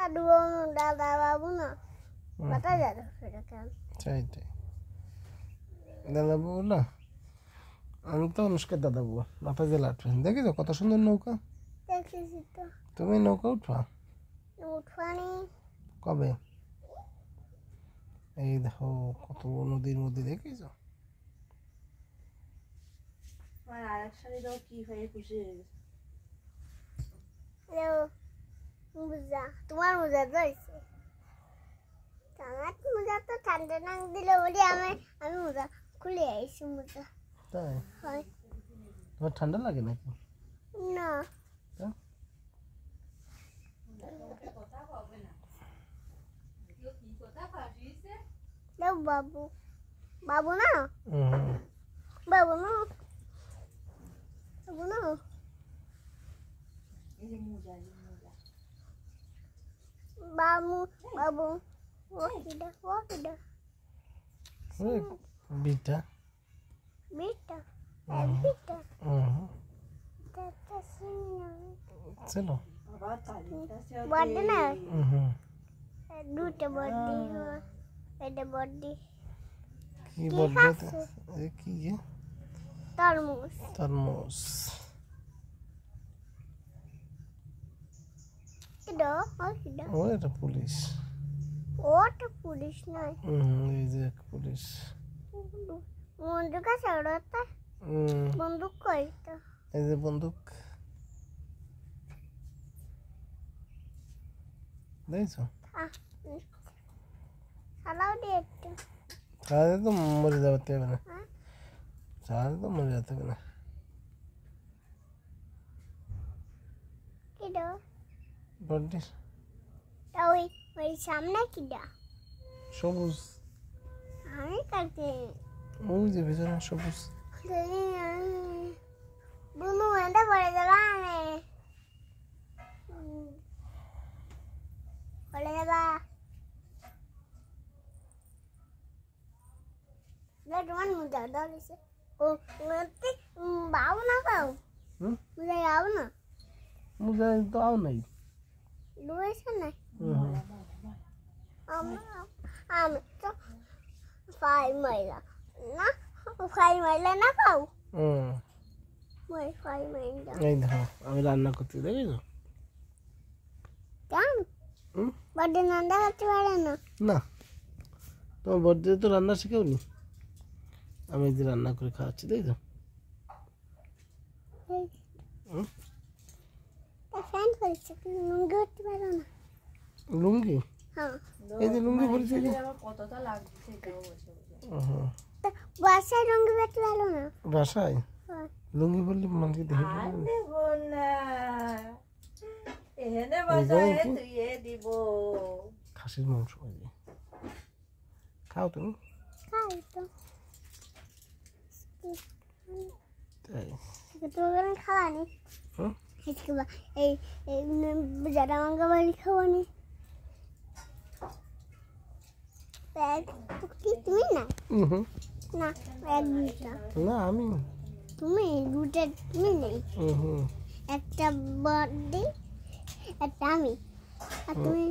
দাদু দাদা বাবু না বাতা দাদু সেটা কেন চাইতে দাদা বাবু না আমি তো অনুষ্কার দাদা বাবু মাথা জেলা দেখি তো কত সুন্দর নৌকা দেখেছি তো তুমি নৌকা উঠবা উঠবানি কবে এই দেখো কত নদীর মধ্যে দেখেছো আমার আরেক শাড়ি দাও কি হয়ে খুশি হয়ে গেছে মোজা তোমার মোজা ধরেছে আমার মোজা তো ঠান্ডা না দিলে বলি আমি মোজা খুলে আইছি মোজা তাই হয় তোমার ঠান্ডা লাগে নাকি না তা? দাও বাবু বাবু না হুম বাবু না বাবু না এই যে মোজা বাবু বাবু ও কিডা ওই বিটা বিটা বিটা হুম তাতা সিনিয়া চলো বাবা চালিটা সে বড় না হুম দুটো বডি এটা বডি কি বলবো এ কি তরমুজ তরমুজ কিডা ও কিডা ও এটা পুলিশ ওটা পুলিশ নয় এই যে এক পুলিশ বন্দুক আছে ওটা বন্দুক কই তো এই যে বন্দুক দেখছো চালাও দিয়ে একটু তাহলে তো মরে যাবে না হ্যাঁ তাহলে তো মরে যেতে হবে না কিডা বডি তা ওই সামনে কিডা সবুজ আমি কাটে ওই যে ভিতরে সবুজ বুনু এটা পড়ে যাবা আমি পড়ে যাবা তোমার মোজা ধরেছে ও বাবু না খাও মোজা যাবো না মুজা তো আও নাই ডুবেছে না আমি তো ফাই মাইলা না খাও ফাই মাইলা এই দেখো আমি রান্না করতে দেখেছো কেন বডি নান্দা করতে পারে না না তোমার বডি তো রান্না শিখেওনি আমি এই যে রান্না করে খাওয়াচ্ছি দেখছো ফ্যান করেছে লুঙ্গি করতে পারো না লুঙ্গি হ্যাঁ এই যে লুঙ্গি পরেছে যে আমার কতটা লাগছে সেটাও বসে বাসায় লুঙ্গি করতে পারো না বাসায় হ্যাঁ। লুঙ্গি বললে মানুষকে দেখে ফেলবে। দেবো না এখানে বসায় তুই দিব খাসির মাংস এই যে খাও তুমি খাই তো তাই তোমার খাওয়া নেই হুম এই যারা আমাকে বাড়ি খাওয়ানি কি তুমি না হুম না এক দুটা না আমি তুমি দুটা তুমি নেই হুম একটা বডি একটা আমি আর তুমি